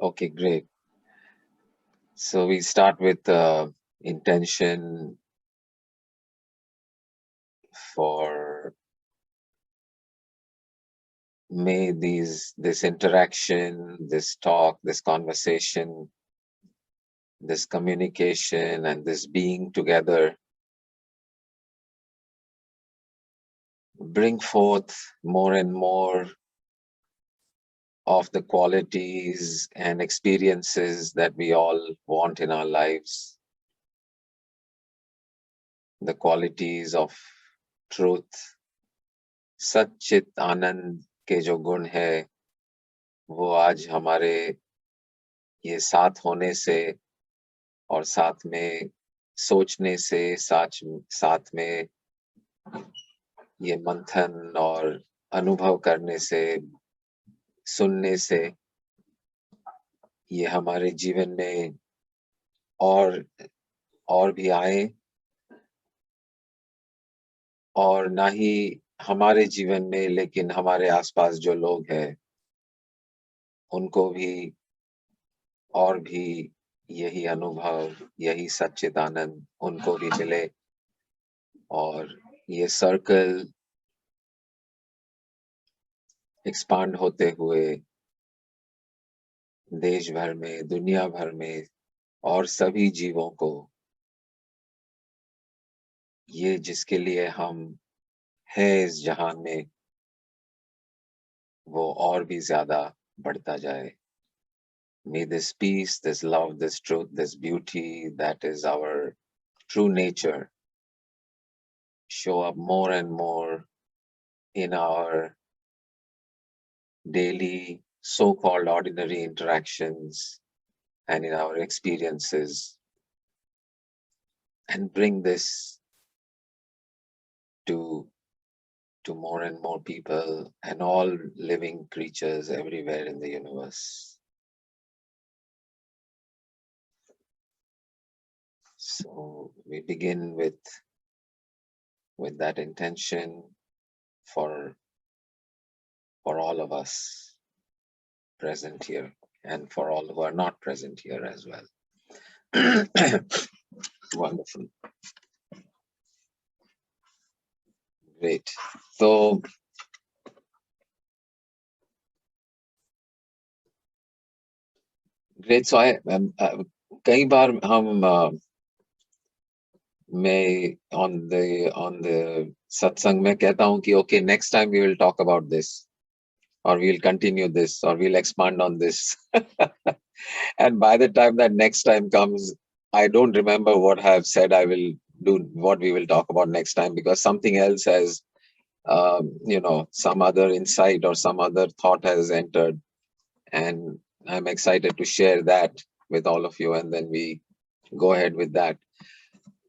Okay, great. So we start with intention for may this interaction, this talk, this conversation, this communication, and this being together bring forth more and more of the qualities and experiences that we all want in our lives. The qualities of truth, सच्चित आनंद के जो गुण है वो आज हमारे ये साथ होने से और साथ में सोचने से साथ में ये मंथन और अनुभव करने से सुनने से ये हमारे जीवन में और भी आए और ना ही हमारे जीवन में लेकिन हमारे आसपास जो लोग हैं उनको भी और भी यही अनुभव यही सच्चिदानंद उनको भी मिले और ये सर्कल एक्सपांड होते हुए देश भर में दुनिया भर में और सभी जीवों को ये जिसके लिए हम हैं इस जहान में वो और भी ज्यादा बढ़ता जाए. May this peace, this love, this truth, this beauty that is our true nature show up more and more in our daily so-called ordinary interactions and in our experiences, and bring this to more and more people and all living creatures everywhere in the universe. So we begin with that intention for all of us present here and for all who are not present here as well. Wonderful. Great. So great. So कई बार हम मैं on the satsang में कहता हूँ कि okay, next time we will talk about this, or we'll continue this, or we'll expand on this. And by the time that next time comes, I don't remember what I have said. I will do what we will talk about next time because something else has, some other insight or some other thought has entered, and I'm excited to share that with all of you, and then we go ahead with that.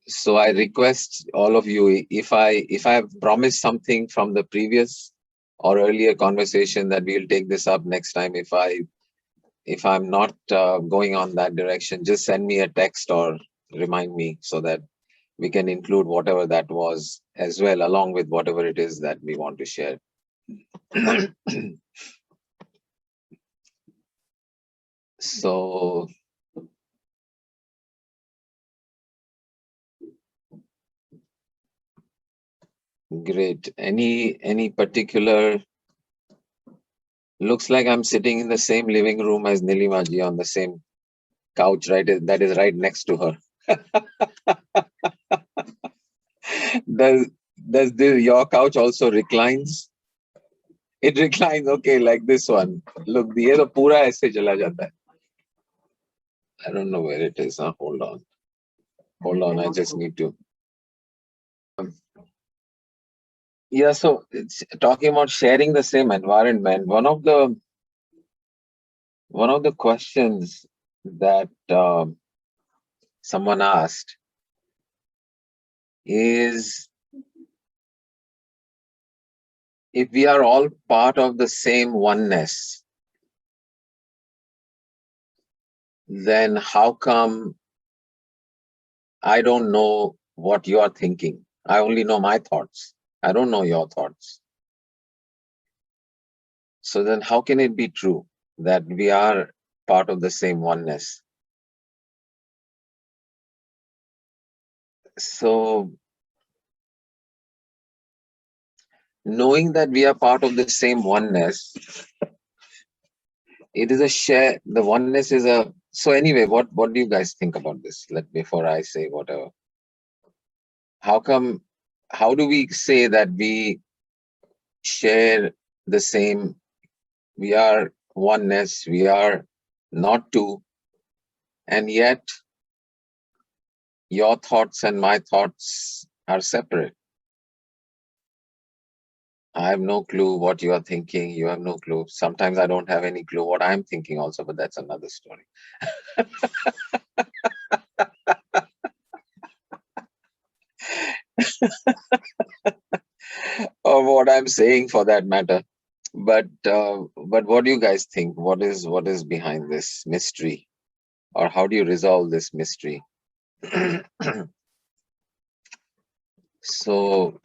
So I request all of you, if I have promised something from the previous or earlier conversation that we'll take this up next time, if I'm not going on that direction, just send me a text or remind me so that we can include whatever that was as well, along with whatever it is that we want to share. So great. Any particular? Looks like I'm sitting in the same living room as Nilima ji on the same couch, right? That is right next to her. Does your couch also reclines? It reclines, okay, like this one. Look, ये तो पूरा ऐसे चला जाता है. I don't know where it is. Huh? Hold on. I just need to. Yeah, so it's talking about sharing the same environment. One of the questions that someone asked is, if we are all part of the same oneness, then how come I don't know what you are thinking? I only know my thoughts. I don't know your thoughts. So then how can it be true that we are part of the same oneness. So, knowing that we are part of the same oneness, it is a share. The oneness is a. So anyway, what do you guys think about this? Before I say whatever. How come? How do we say that we share the same? We are oneness. We are not two, and yet your thoughts and my thoughts are separate. I have no clue what you are thinking. You have no clue. Sometimes I don't have any clue what I'm thinking also, but that's another story. Or what I'm saying for that matter. But what do you guys think? What is behind this mystery? Or how do you resolve this mystery? So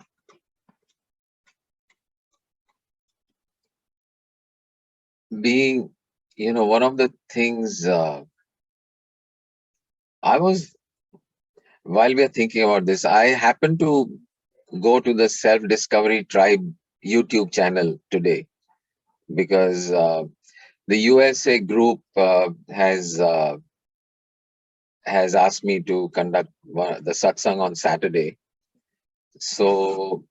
being, one of the things while we are thinking about this, I happen to go to the Self-Discovery Tribe YouTube channel today because the USA group has asked me to conduct the satsang on Saturday. So,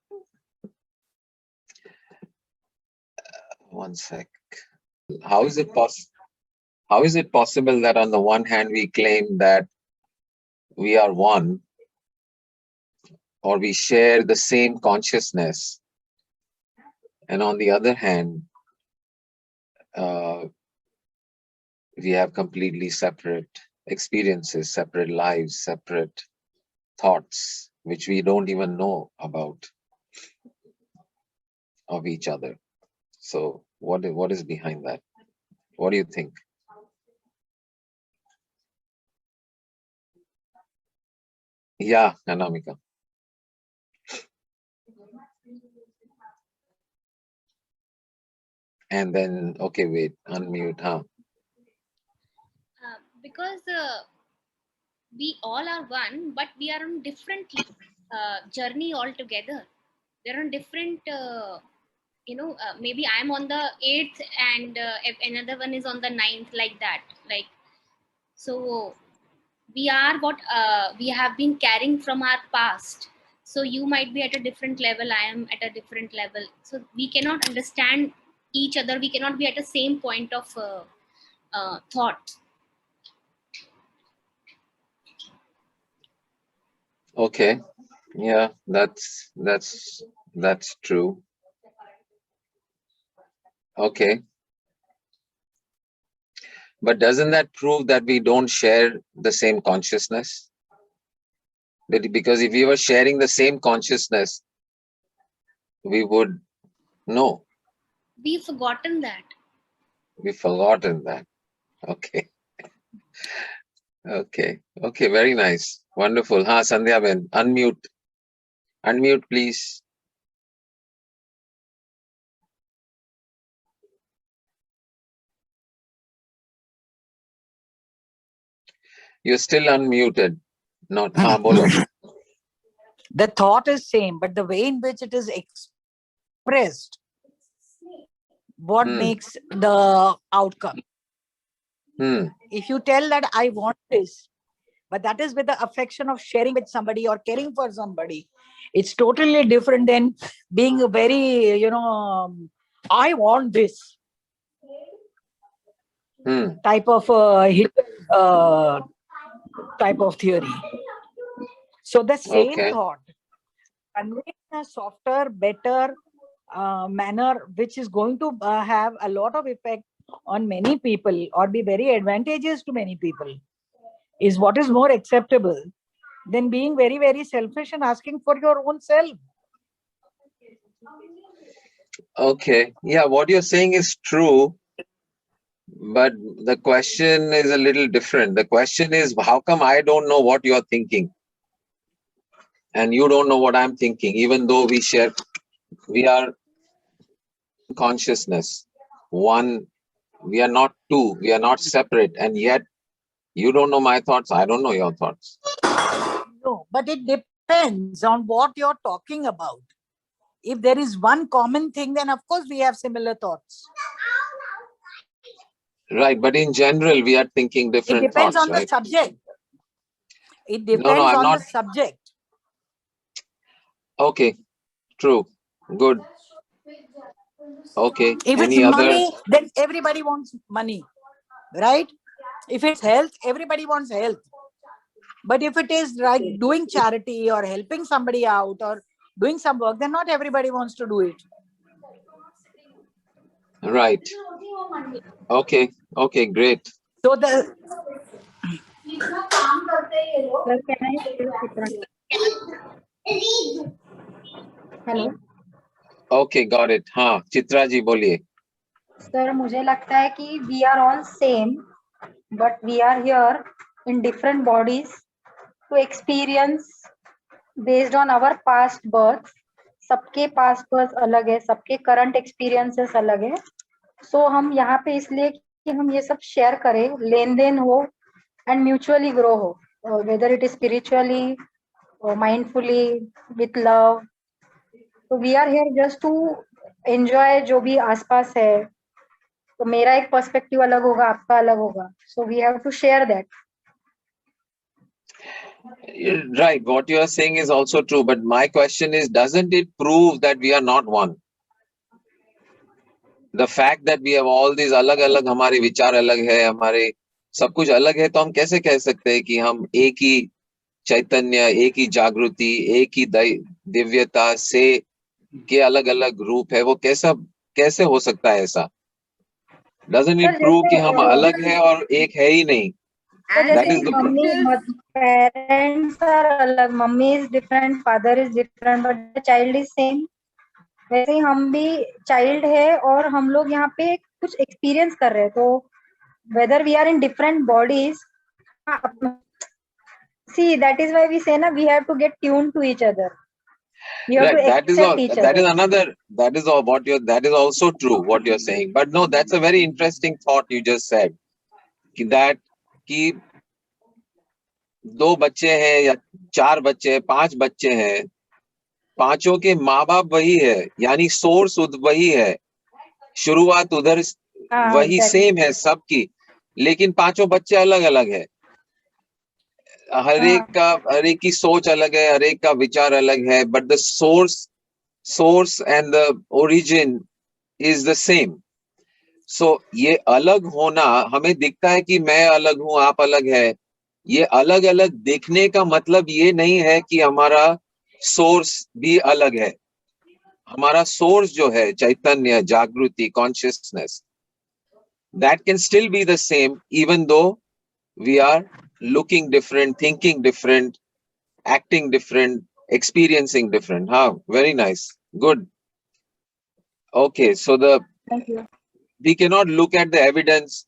one sec. How is it possible that on the one hand we claim that we are one, or we share the same consciousness, and on the other hand, we have completely separate experiences, separate lives, separate thoughts, which we don't even know about of each other. So what is behind that? What do you think? Yeah, Anamika. And then, okay, wait, unmute, huh? Because we all are one, but we are on different journey altogether. We're on different, maybe I'm on the 8th and if another one is on the 9th, like that. Like, so we are what we have been carrying from our past. So you might be at a different level, I am at a different level. So we cannot understand each other. We cannot be at the same point of thought. Okay. Yeah, that's true. Okay. But doesn't that prove that we don't share the same consciousness? Because if we were sharing the same consciousness, we would know. We've forgotten that. We've forgotten that. Okay. Okay. Okay. Very nice. Wonderful. Ha, Sandhya Ben, unmute. Unmute, please. You're still unmuted. Not bolo. The thought is same, but the way in which it is expressed, what makes the outcome. If you tell that I want this, but that is with the affection of sharing with somebody or caring for somebody, it's totally different than being a very, I want this type of type of theory. So the same thought conveyed in a softer, better manner, which is going to have a lot of effect on many people or be very advantageous to many people, is what is more acceptable than being very, very selfish and asking for your own self. Okay. Yeah, what you're saying is true. But the question is a little different. The question is, how come I don't know what you're thinking? And you don't know what I'm thinking, even though we are consciousness, one We are not two. We are not separate. And yet, you don't know my thoughts. I don't know your thoughts. No, but it depends on what you're talking about. If there is one common thing, then of course we have similar thoughts. Right. But in general, we are thinking different thoughts, on right? The subject. It depends no, I'm on not. the subject. Okay. True. Good. Okay. If Any it's other? money, then everybody wants money, right? If it's health, everybody wants health. But if it is like doing charity or helping somebody out or doing some work, then not everybody wants to do it. Right. Okay. Okay, great. So the Sir, can I say Chitra? Hello. Okay, got it. हाँ, चित्रा जी बोलिए. Sir, मुझे लगता है कि we are all same, but we are here in different bodies to experience based on our past births. सबके past births अलग है, सबके current experiences अलग है. So हम यहाँ पे इसलिए कि हम ये सब share करें, लेन देन हो and mutually grow हो, whether it is spiritually or mindfully with love. So we are here just to enjoy जो भी आसपास है. तो मेरा एक पर्सपेक्टिव अलग होगा, आपका अलग होगा. So we have to share that. Right. What you are saying is also true. But my question is, doesn't it prove that we are not one? The fact that we have all these अलग-अलग हमारे विचार अलग है, हमारे सब कुछ अलग है, तो हम कैसे कह सकते हैं कि हम एक ही चैतन्य, एक ही जागृति, एक ही दिव्यता से के अलग-अलग रूप है? वो कैसे हो सकता है ऐसा? Doesn't it prove कि हम अलग है और एक है ही नहीं? That is the parents are अलग, mummy is different, father is different, but the child is same. वैसे ही हम भी child है और हम लोग यहाँ पे कुछ experience कर रहे हैं. तो whether we are in different bodies, see, that is why we say na, we have to get tuned to each other. We have to accept each other. That is also true what you're saying. But no, that's a very interesting thought you just said. कि दो बच्चे हैं या चार बच्चे हैं, पांच बच्चे हैं, पांचों के माँ बाप वही है, यानी सोर्स वही है, शुरुआत उधर वही सेम है सबकी, लेकिन पांचों बच्चे अलग अलग है. हर एक की सोच अलग है, हर एक का विचार अलग है, but the source and the origin is the same. So ये अलग होना हमें दिखता है कि मैं अलग हूं, आप अलग है. ये अलग अलग दिखने का मतलब ये नहीं है कि हमारा सोर्स भी अलग है. हमारा सोर्स जो है चैतन्य, जागृति, consciousness, that can still be the same even though we are looking different, thinking different, acting different, experiencing different. Very nice. Good. Okay, so Thank you. We cannot look at the evidence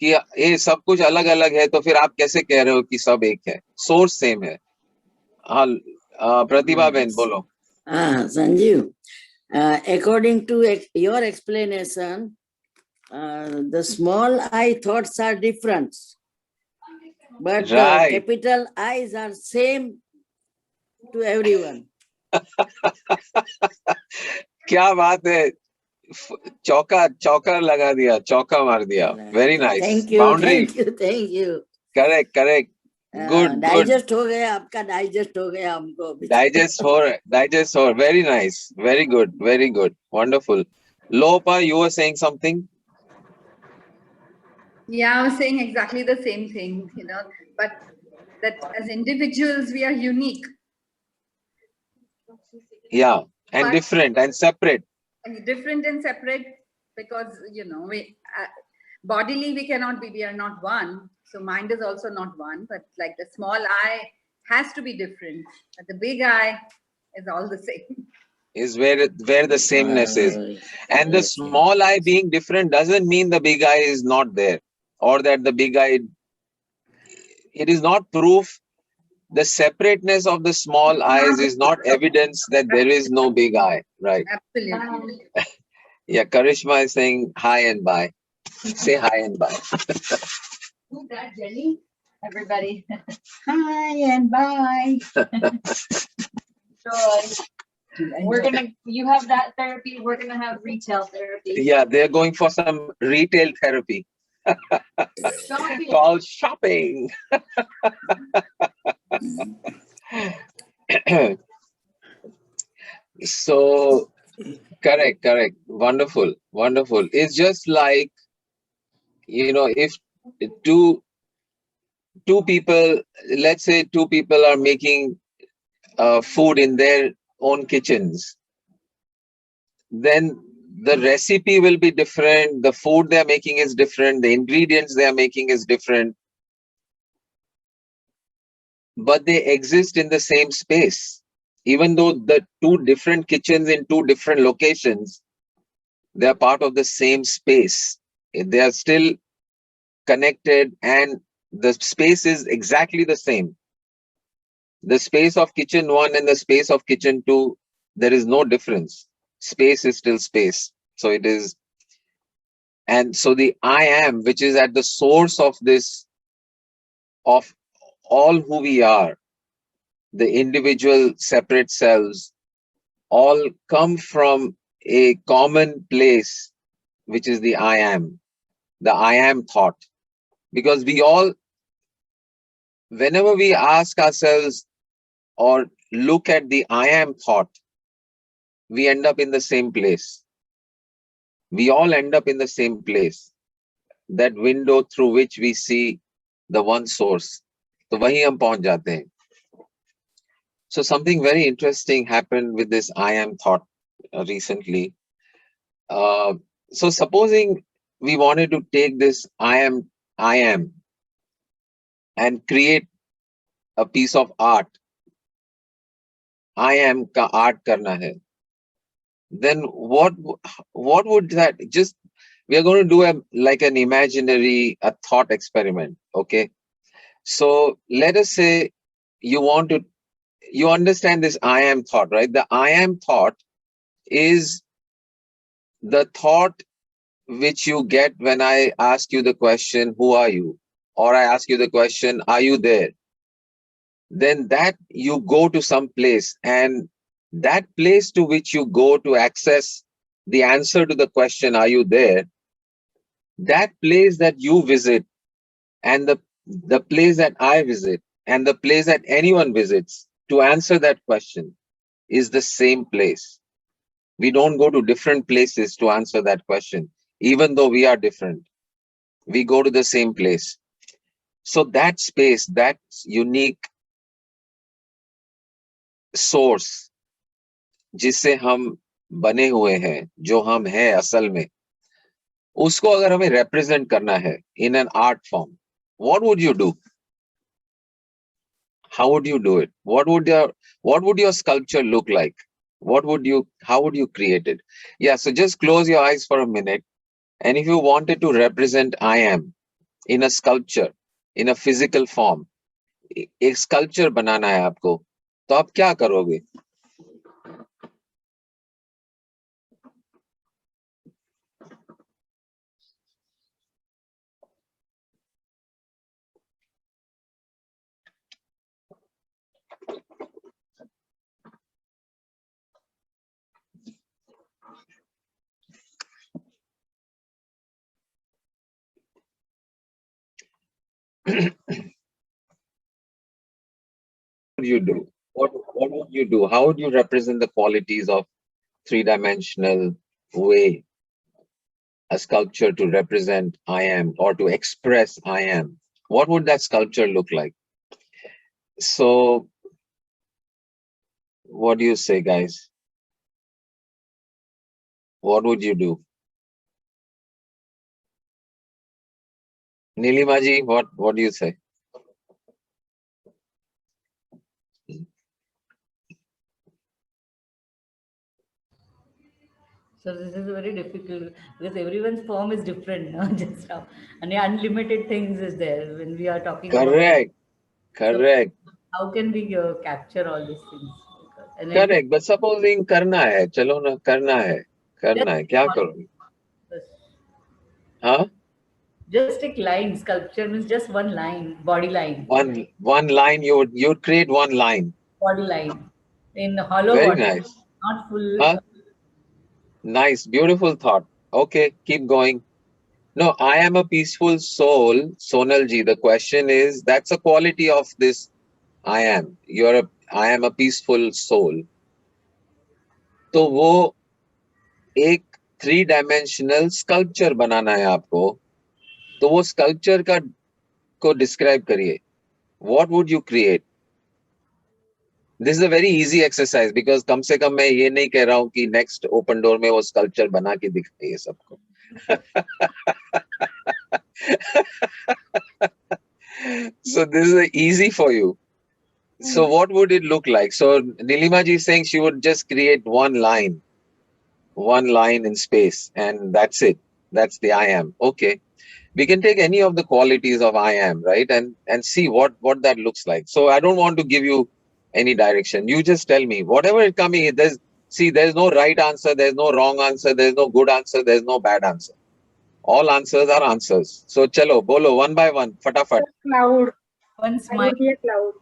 कि ये सब कुछ अलग अलग है, तो फिर आप कैसे कह रहे हो कि सब एक है? सोर्स सेम है. हाँ, प्रतिभा बहन बोलो. Sanjeev, according to your explanation, the small I thoughts are different, but capital I's are same to everyone. क्या बात है, चौका लगा दिया, चौका मार दिया. Very nice. Thank you. Boundary. Thank you. Correct. Good. Digest हो गया आपका, digest हो गया हमको. Digest हो. Very nice. Very good. Wonderful. Lopa, you were saying something? Yeah, I was saying exactly the same thing, but that as individuals, we are unique. Yeah, and different and separate. Different and separate because, we bodily we cannot be, we are not one. So mind is also not one, but like the small I has to be different. But the big I is all the same. Is where the sameness is. And the small I being different doesn't mean the big I is not there, or that the big I, it is not proof. The separateness of the small eyes is not evidence that there is no big I, right? Absolutely. Yeah, Karishma is saying hi and bye. Say hi and bye. Who's that, Jenny? Everybody. Hi and bye. So you have that therapy, we're gonna have retail therapy. Yeah, they're going for some retail therapy. Shopping. Called shopping. So correct. Wonderful. It's just like, if two people, let's say two people are making food in their own kitchens, then the recipe will be different, the food they're making is different, the ingredients they're making is different, but they exist in the same space. Even though the two different kitchens in two different locations, they are part of the same space. They are still connected, and the space is exactly the same. The space of kitchen 1 and the space of kitchen 2, there is no difference. Space is still space. So it is, and so the I am, which is at the source of this, of all who we are, the individual separate selves, all come from a common place, which is the I am thought. Because we all, whenever we ask ourselves or look at the I am thought, we end up in the same place. We all end up in the same place. That window through which we see the one source. तो वहीं हम पहुंच जाते हैं. So something very interesting happened with this I am thought recently. So supposing we wanted to take this I am, and create a piece of art. I am ka art karna hai. Then what would that, just, we are going to do an imaginary, a thought experiment. Okay. So let us say you understand this I am thought, right? The I am thought is the thought which you get when I ask you the question, who are you? Or I ask you the question, are you there? Then that you go to some place, and that place to which you go to access the answer to the question, are you there? That place that you visit, and the place that I visit, and the place that anyone visits to answer that question is the same place. We don't go to different places to answer that question, even though we are different. We go to the same place. So that space, that unique source, जिससे हम बने हुए हैं, जो हम हैं असल में, उसको अगर हमें represent करना है in an art form, what would you do? How would you do it? What would your sculpture look like? How would you create it? Yeah, so just close your eyes for a minute, and if you wanted to represent I am in a sculpture, in a physical form, एक sculpture बनाना है आपको, तो आप क्या करोगे? You do? What would you do? How would you represent the qualities of three-dimensional way, a sculpture to represent I am or to express I am? What would that sculpture look like? So, what do you say, guys? What would you do? Nilimaji, what do you say? So this is very difficult because everyone's form is different, no? Just how, and the unlimited things is there when we are talking Correct. about. Correct. So how can we capture all these things? And Correct. But supposing करना है, चलो ना करना है, क्या करोगे? Yes. हाँ? Just a line. Sculpture means just one line, body line. One line, you'd create one line. Body line in hollow Very body, nice. not full. Huh? Nice, beautiful thought. Okay, keep going. No, I am a peaceful soul, Sonal ji. The question is, that's a quality of this I am. I am a peaceful soul. तो वो एक 3 dimensional sculpture बनाना है आपको, तो वो sculpture को describe करिए. What would you create? This is a very easy exercise because कम से कम मैं ये नहीं कह रहा हूँ कि नेक्स्ट ओपन डोर में वो स्कल्पचर बना के दिखाइए सबको. So this is easy for you. So what would it look like? So Nilima ji is saying she would just create one line in space, and that's it. That's the I am. Okay. We can take any of the qualities of I am, right? And see what that looks like. So I don't want to give you any direction. You just tell me whatever it coming. There's no right answer. There's no wrong answer. There's no good answer. There's no bad answer. All answers are answers. So chalo, bolo, one by one, fatafat. Cloud. One smile. A cloud.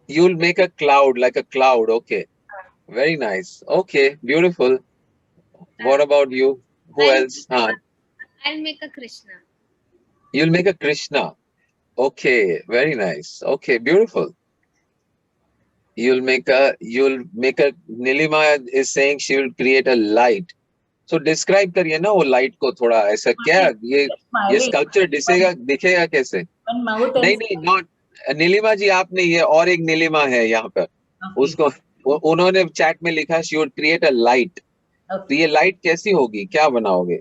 You'll make a cloud, like a cloud. Okay. Very nice. Okay, beautiful. What about you? Who else? I'll make a Krishna. You'll make a Krishna. Okay, very nice. Okay, beautiful. You'll make a Nilima is saying she will create a light. So describe करिए ना वो light को थोड़ा ऐसा क्या ये sculpture दिखेगा कैसे? नहीं not नीलिमा जी आपने ये और एक नीलिमा है यहाँ पर उसको उन्होंने chat में लिखा she would create a light. तो ये light कैसी होगी? क्या बनाओगे?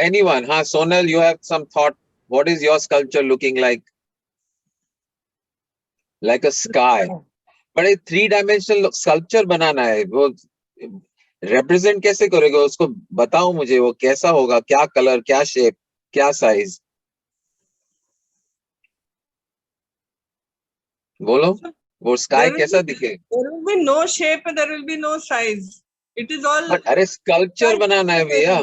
Anyone? हाँ Sonal, you have some thought. What is your sculpture looking like? Like a sky. But a 3-dimensional sculpture बनाना है वो represent कैसे करोगे उसको बताओ मुझे वो कैसा होगा क्या कलर क्या शेप क्या साइज बोलो वो स्काई कैसा दिखे There will be no shape and there will be no size. It is all. But अरे sculpture बनाना है भैया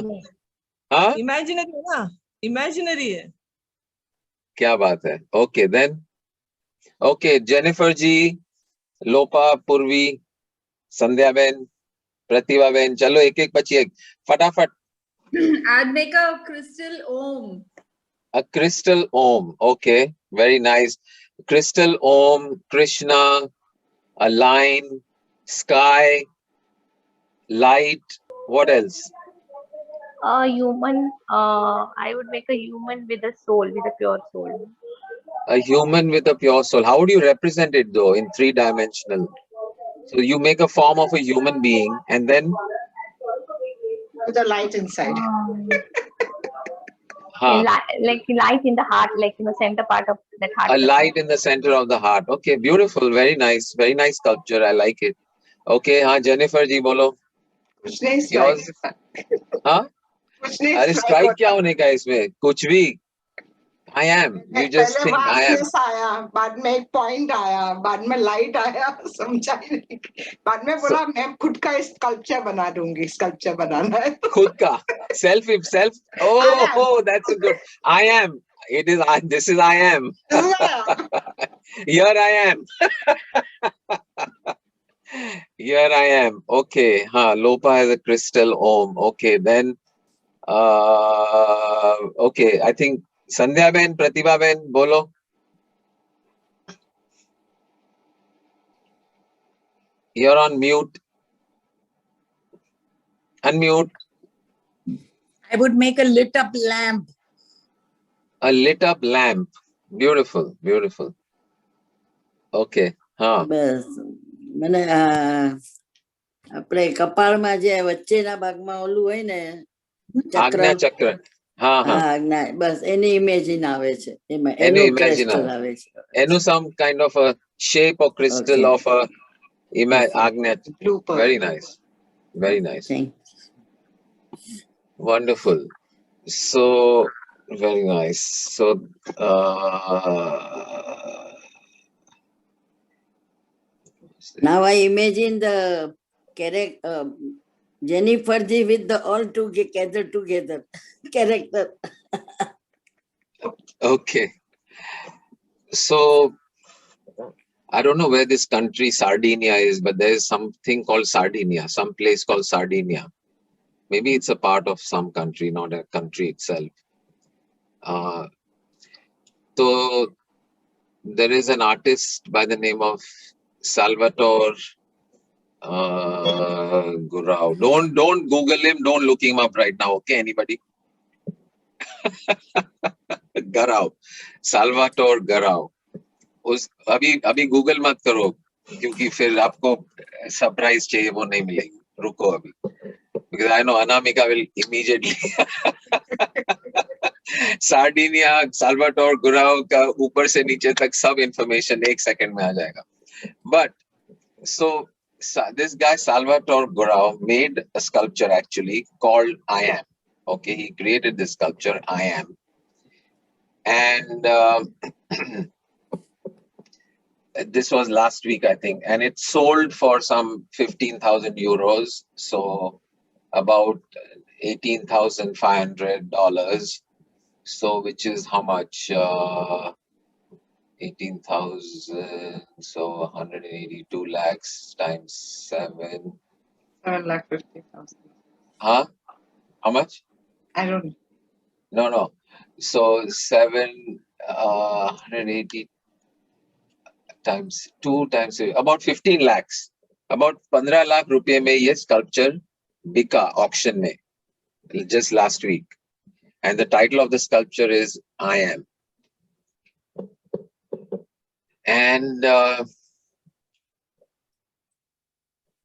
हाँ Imaginary है ना imaginary है क्या बात है Okay then Okay Jennifer जी लोपा पूर्वी संध्या बहन प्रतिभा बहन चलो एक बची एक फटाफट I'd make a crystal om. A crystal om. Okay, very nice. Crystal om, Krishna, a line, sky, light. What else? A human. I would make a human with a soul, with a pure soul. A human with a pure soul. How would you represent it though in 3-dimensional? So you make a form of a human being and then with a light inside. Like light in the heart, like in the center part of that heart. A light in the center of the heart. Okay, beautiful. Very nice sculpture. I like it. Okay, हाँ Jennifer जी बोलो. कुछ नहीं strike. हाँ? अरे strike क्या होने का इसमें? कुछ भी. I am. You just think I am. आया, बाद में एक point आया, बाद में light आया, समझा ही नहीं. बाद में बोला मैं खुद का sculpture बना दूंगी, sculpture बनाना है. खुद का. Self. Oh, that's a good. I am. It is. This is I am. Here I am. Here I am. Okay. Lopa has a crystal om. Okay. Then. Okay. I think. Sandhya Ben, Pratibha Ben, bolo. You're on mute. Unmute. I would make a lit up lamp. A lit up lamp. Beautiful, beautiful. Okay. બસ મને આપણે કપાળમાં જે વચ્ચેના ભાગમાં ઓલું હોય ને ચક્ર બસ એની imagine આવે છે એમાં એનું ક્રિસ્ટલ આવે છે એનું some kind of a shape or crystal of a Agnya. Very nice. Very nice. Wonderful. So very nice. So now I imagine the Correct. Jennifer ji with the all together character. Okay. So I don't know where this country Sardinia is, but there is something called Sardinia, some place called Sardinia. Maybe it's a part of some country, not a country itself. So there is an artist by the name of Salvatore Gurau. Don't Google him. Don't look him up right now. Okay, anybody? Garau, Salvatore Garau. उस अभी Google मत करो क्योंकि फिर आपको surprise चाहिए वो नहीं मिलेगी. रुको अभी, because I know Anamika will immediately. Sardinia Salvatore गुराव का ऊपर से नीचे तक सब इंफॉर्मेशन 1 सेकंड में आ जाएगा. But so this guy Salvatore Gurau made a sculpture actually called I Am. Okay, he created this sculpture I Am, and this was last week I think, and it sold for some 15,000 euros, so about $18,500. So which is how much? 18,000, so 182 lakhs times 7. 7,50,000. Huh? How much? I don't know. No. So 180 times 2 times about 15 lakhs. About 15 lakh रुपए में ये sculpture बिका auction में just last week. And the title of the sculpture is I Am. And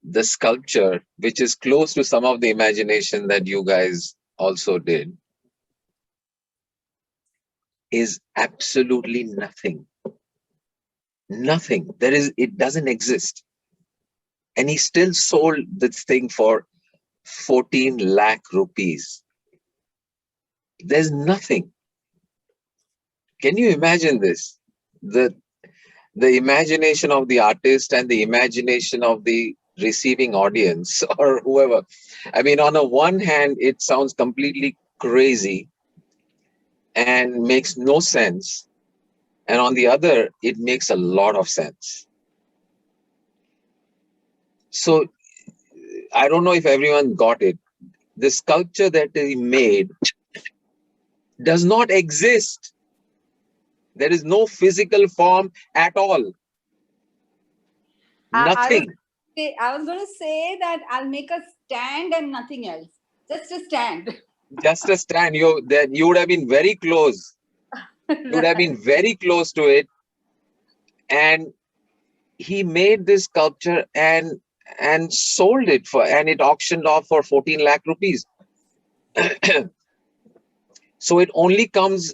the sculpture, which is close to some of the imagination that you guys also did, is absolutely nothing. Nothing. It doesn't exist. And he still sold this thing for 14 lakh rupees. There's nothing. Can you imagine this? The imagination of the artist and the imagination of the receiving audience or whoever. I mean, on the one hand, it sounds completely crazy and makes no sense. And on the other, it makes a lot of sense. So I don't know if everyone got it. The sculpture that he made does not exist. There is no physical form at all. Nothing. I was going to say that I'll make a stand and nothing else. Just a stand. Just a stand. You would have been very close. You would have been very close to it. And he made this sculpture and sold it and it auctioned off for 14 lakh rupees. So it only comes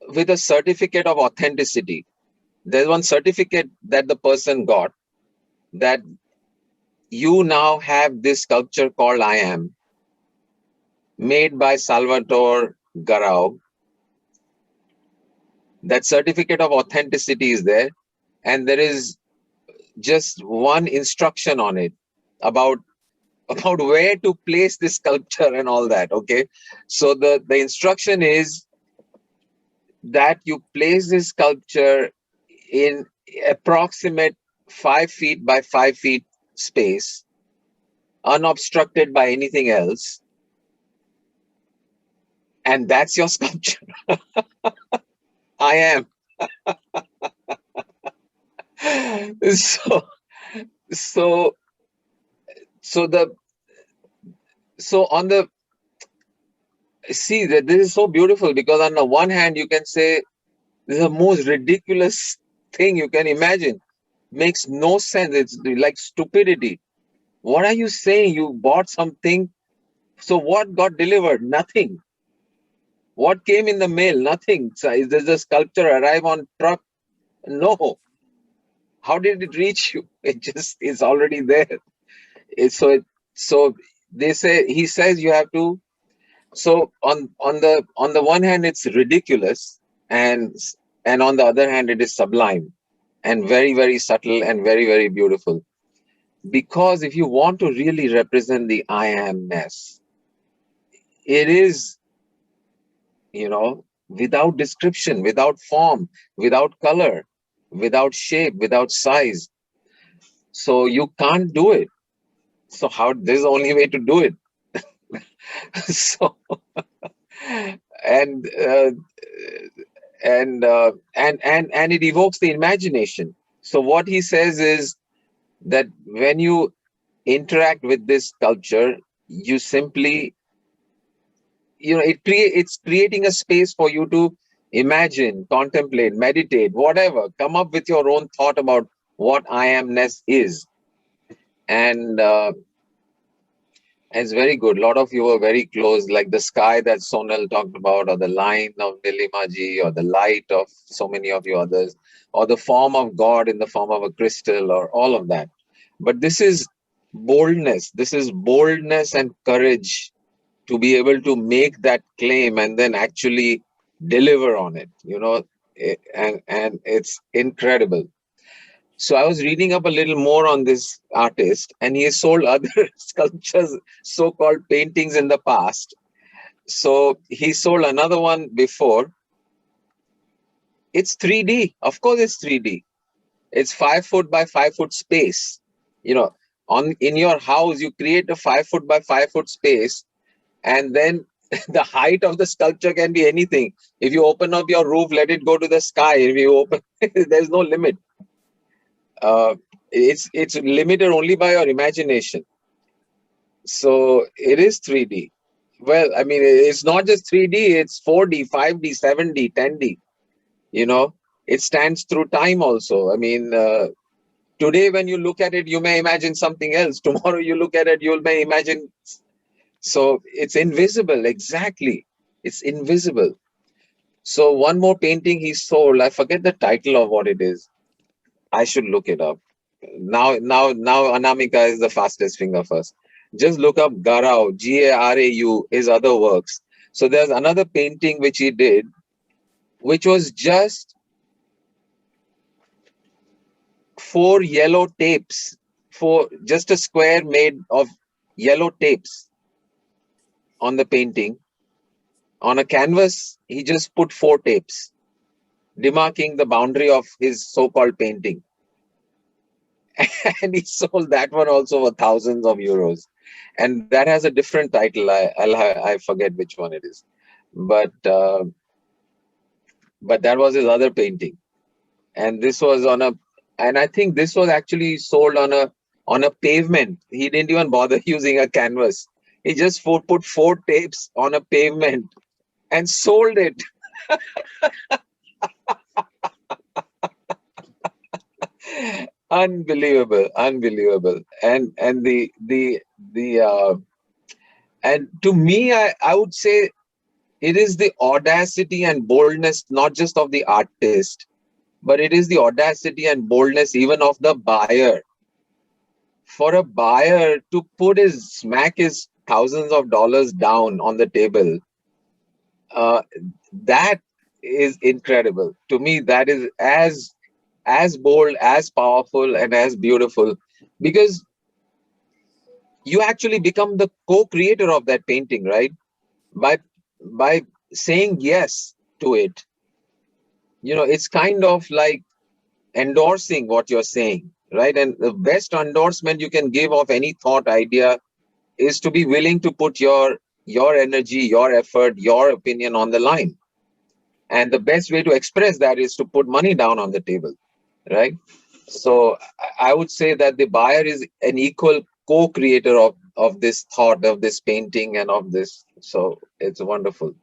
with a certificate of authenticity. There's one certificate that the person got, that you now have this sculpture called I Am, made by Salvatore Garau. That certificate of authenticity is there, and there is just one instruction on it about where to place this sculpture and all that. Okay, so the instruction is that you place this sculpture in approximate 5 feet by 5 feet space, unobstructed by anything else, and that's your sculpture. I Am. See that this is so beautiful, because on the one hand you can say this is the most ridiculous thing you can imagine. Makes no sense. It's like stupidity. What are you saying? You bought something. So what got delivered? Nothing. What came in the mail? Nothing. So does the sculpture arrive on truck? No. How did it reach you? It just is already there. So they say, he says you have to. So on the one hand, it's ridiculous, and on the other hand, it is sublime and very, very subtle and very, very beautiful. Because if you want to really represent the I amness, it is, without description, without form, without color, without shape, without size. So you can't do it. So this is the only way to do it. So and and it evokes the imagination. So what he says is that when you interact with this sculpture, you simply, it's creating a space for you to imagine, contemplate, meditate, whatever, come up with your own thought about what I amness is. And it's very good. A lot of you are very close, like the sky that Sonal talked about, or the line of Nilimaji, or the light of so many of you others, or the form of God in the form of a crystal, or all of that. But this is boldness. This is boldness and courage to be able to make that claim and then actually deliver on it, and it's incredible. So I was reading up a little more on this artist, and he has sold other sculptures, so-called paintings in the past. So he sold another one before. It's 3D. Of course, it's 3D. It's 5 foot by 5 foot space. In your house, you create a 5 foot by 5 foot space, and then the height of the sculpture can be anything. If you open up your roof, let it go to the sky. If you open, there's no limit. It's limited only by your imagination. So it is 3D. Well, I mean, it's not just 3D, it's 4D, 5D, 7D, 10D. It stands through time also. I mean, today when you look at it, you may imagine something else. Tomorrow you look at it, you may imagine. So it's invisible, exactly. It's invisible. So one more painting he sold, I forget the title of what it is. I should look it up. Now Anamika is the fastest finger first. Just look up Garau, Garau, his other works. So there's another painting which he did, which was just 4 yellow tapes, for just a square made of yellow tapes on the painting. On a canvas, he just put 4 tapes, demarking the boundary of his so-called painting. And he sold that one also for thousands of euros. And that has a different title. I forget which one it is. But that was his other painting. And this was and I think this was actually sold on a pavement. He didn't even bother using a canvas. He just put 4 tapes on a pavement and sold it. Unbelievable. And to me, I would say it is the audacity and boldness, not just of the artist, but it is the audacity and boldness even of the buyer. For a buyer to smack his thousands of dollars down on the table, that is incredible. To me, that is as bold, as powerful, and as beautiful, because you actually become the co-creator of that painting, right? By saying yes to it. It's kind of like endorsing what you're saying, right? And the best endorsement you can give of any thought, idea, is to be willing to put your energy, your effort, your opinion on the line. And the best way to express that is to put money down on the table, right? So I would say that the buyer is an equal co-creator of this thought, of this painting, and of this. So it's wonderful.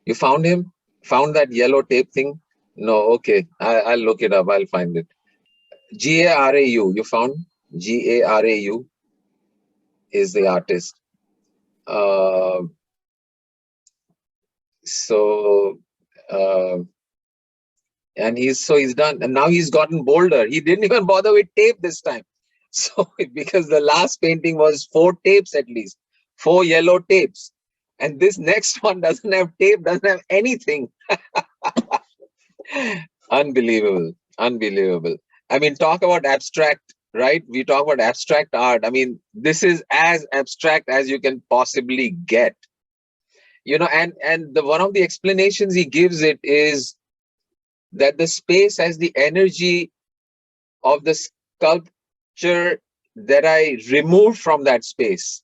You found him? Found that yellow tape thing? No, okay. I'll look it up. I'll find it. Garau. You found? Garau is the artist. And he's done, and now he's gotten bolder. He didn't even bother with tape this time. So because the last painting was 4 tapes, at least 4 yellow tapes, and this next one doesn't have tape, doesn't have anything. Unbelievable. I mean, talk about abstract right? We talk about abstract art. I mean, this is as abstract as you can possibly get. You know, and the one of the explanations he gives it is that the space has the energy of the sculpture that I removed from that space.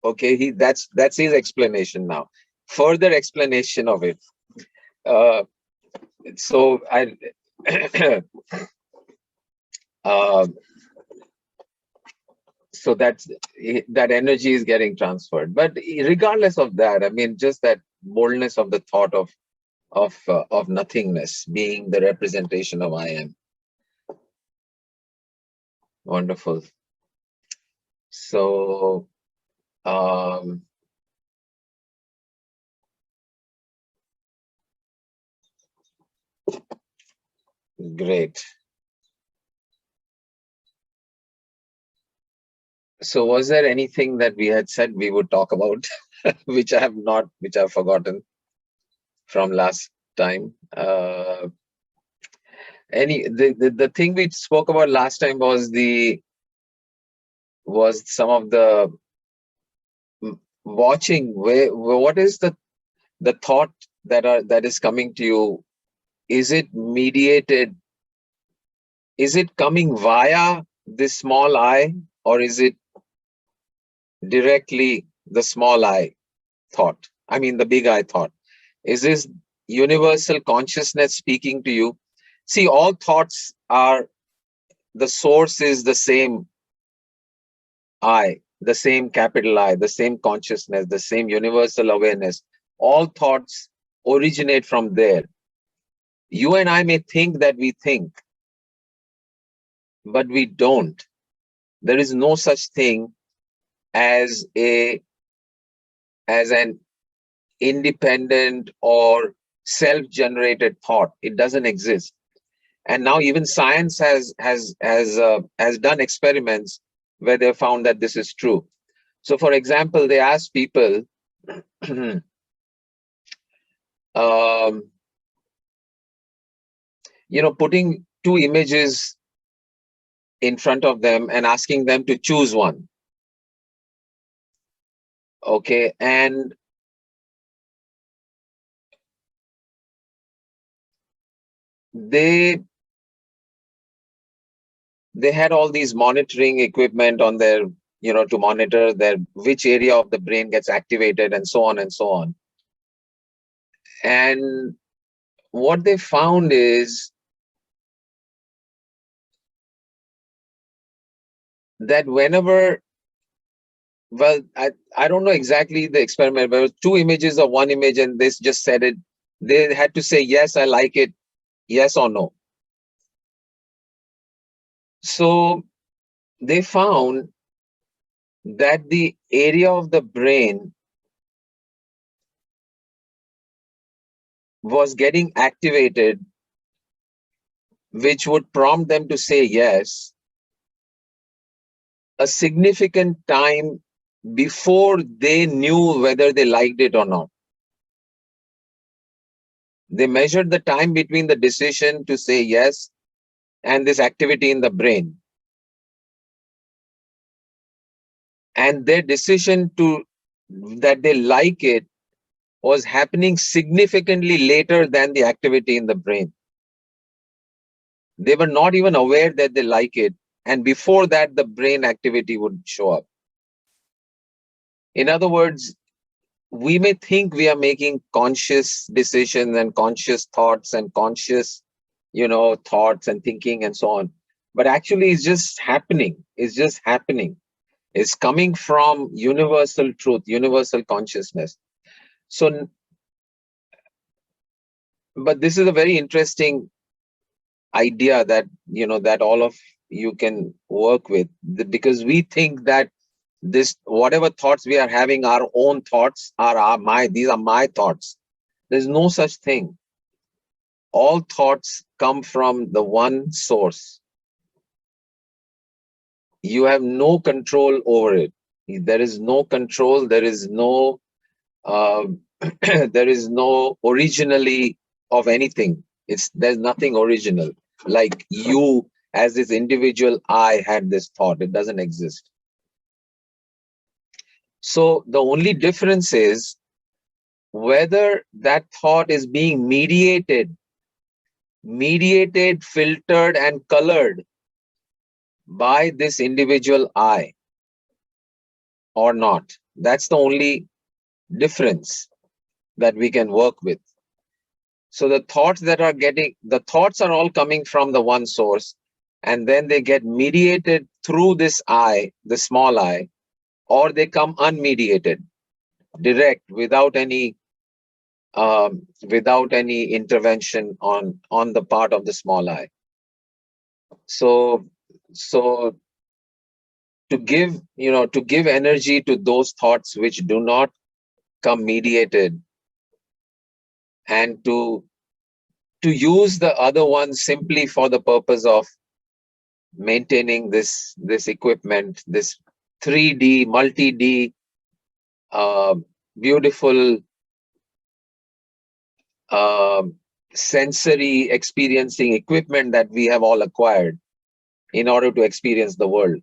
Okay, that's his explanation now. Further explanation of it. So I so that energy is getting transferred. But regardless of that, I mean, just that boldness of the thought of nothingness being the representation of I am. Wonderful. So great. So was there anything that we had said we would talk about, which I've forgotten from last time? The thing we spoke about last time was some of the watching. What is the thought that is coming to you? Is it mediated? Is it coming via this small I, or is it directly the small I thought? I mean, the big I thought. Is this universal consciousness speaking to you? See, all thoughts are, the source is the same I, the same capital I, the same consciousness, the same universal awareness. All thoughts originate from there. You and I may think that we think, but we don't. There is no such thing as an independent or self-generated thought. It doesn't exist. And now even science has done experiments where they found that this is true. So, for example, they asked people, putting two images in front of them and asking them to choose one. Okay, and they had all these monitoring equipment on their, to monitor which area of the brain gets activated and so on and so on. And what they found is that whenever, well, I don't know exactly the experiment, but it was two images of one image, and this just said it. They had to say, yes, I like it, yes or no. So they found that the area of the brain was getting activated, which would prompt them to say yes, a significant time before they knew whether they liked it or not. They measured the time between the decision to say yes and this activity in the brain. And their decision that they like it was happening significantly later than the activity in the brain. They were not even aware that they like it. And before that, the brain activity would show up. In other words, we may think we are making conscious decisions and conscious thoughts and conscious, thoughts and thinking and so on. But actually, it's just happening. It's just happening. It's coming from universal truth, universal consciousness. So, but this is a very interesting idea that, that all of you can work with, because we think that whatever thoughts we are having, our own thoughts these are my thoughts. There's no such thing. All thoughts come from the one source. You have no control over it. There is no control. There is no there is no originally of anything. There's nothing original. Like you as this individual I had this thought. It doesn't exist. So the only difference is whether that thought is being mediated, filtered, and colored by this individual I or not. That's the only difference that we can work with. So the thoughts are all coming from the one source, and then they get mediated through this I, the small I, or they come unmediated, direct, without any intervention on the part of the small I. So to give energy to those thoughts which do not come mediated, and to use the other one simply for the purpose of maintaining this equipment, this 3D, multi-D, beautiful sensory experiencing equipment that we have all acquired in order to experience the world.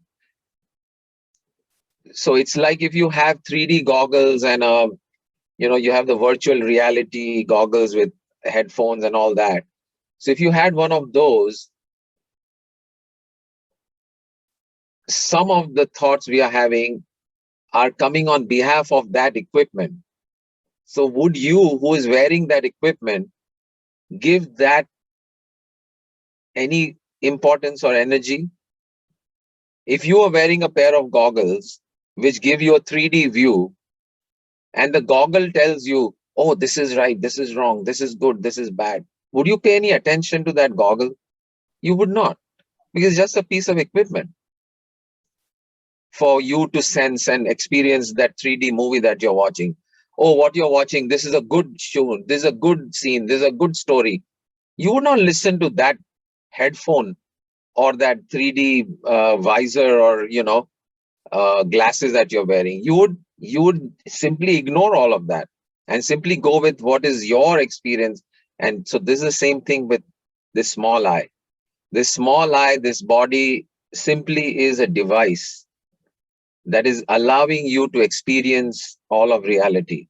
So it's like if you have 3D goggles and you have the virtual reality goggles with headphones and all that. So if you had one of those, some of the thoughts we are having are coming on behalf of that equipment. So would you, who is wearing that equipment, give that any importance or energy? If you are wearing a pair of goggles which give you a 3D view, and the goggle tells you, oh, this is right, this is wrong, this is good, this is bad, would you pay any attention to that goggle? You would not, because it's just a piece of equipment for you to sense and experience that 3D movie that you're watching. Oh, what you're watching, this is a good show, this is a good scene, this is a good story. You would not listen to that headphone or that 3D visor or glasses that you're wearing. You would simply ignore all of that and simply go with what is your experience. And so this is the same thing with this small I. This small I, this body, simply is a device that is allowing you to experience all of reality,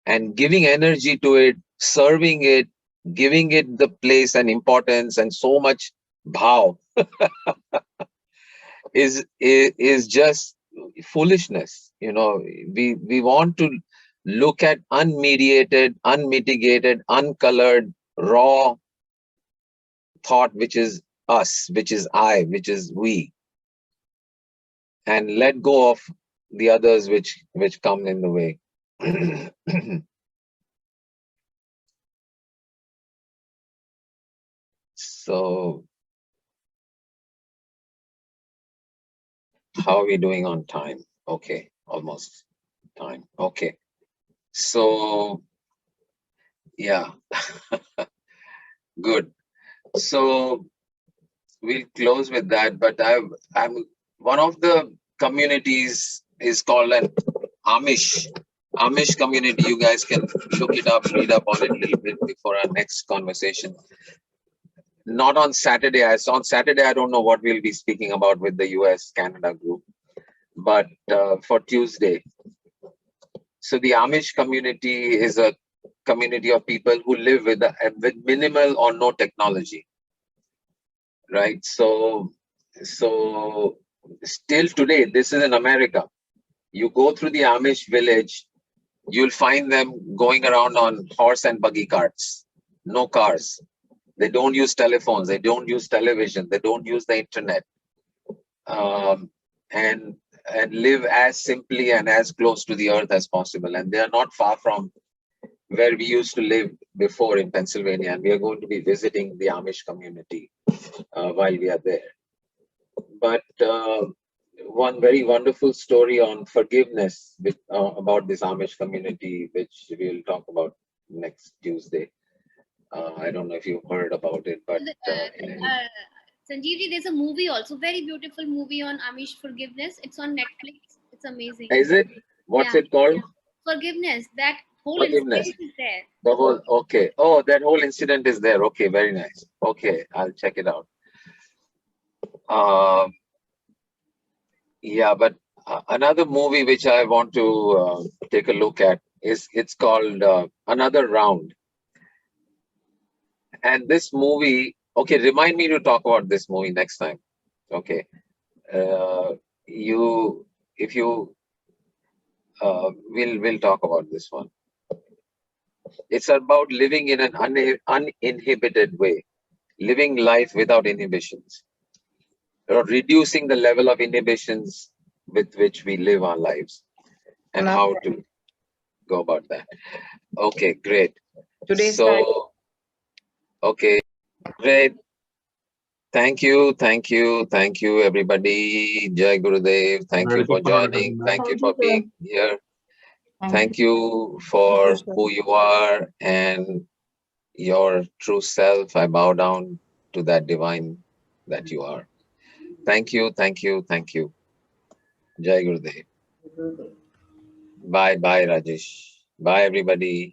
and giving energy to it, serving it, giving it the place and importance and so much bhav is just foolishness. We want to look at unmediated, unmitigated, uncolored, raw thought, which is us, which is I, which is we, and let go of the others which come in the way. So how are we doing on time? Okay, almost time. Okay, so yeah. Good. So we'll close with that, but I'm one of the communities is called an Amish community. You guys can look it up, read up on it a little bit before our next conversation. Not on Saturday. On Saturday, I don't know what we'll be speaking about with the US Canada group, but for Tuesday. So the Amish community is a community of people who live with minimal or no technology, right? So still today, this is in America. You go through the Amish village, you'll find them going around on horse and buggy carts, no cars. They don't use telephones, they don't use television, they don't use the internet, and live as simply and as close to the earth as possible. And they are not far from where we used to live before in Pennsylvania. And we are going to be visiting the Amish community while we are there. But one very wonderful story on forgiveness about this Amish community, which we'll talk about next Tuesday. I don't know if you've heard about it, but Sanjeevji, there's a movie also, very beautiful movie on Amish forgiveness. It's on Netflix. It's amazing. Is it? What's it called? Forgiveness. That whole Forgiveness. incident is there. The whole, okay. Oh, that whole incident is there. Okay, very nice. Okay, I'll check it out. Yeah, but another movie which I want to take a look at it's called Another Round. And this movie, okay, remind me to talk about this movie next time. Okay, you if you we'll talk about this one. It's about living in an uninhibited way, living life without inhibitions, or reducing the level of inhibitions with which we live our lives, and how to go about that. Okay, great. Today's So, okay, great. Thank you, everybody. Jai Gurudev. Thank you for joining. Thank you for being here. Thank you for who you are and your true self. I bow down to that divine that you are. Thank you. Jai Gurudev. Bye, Rajesh. Bye, everybody.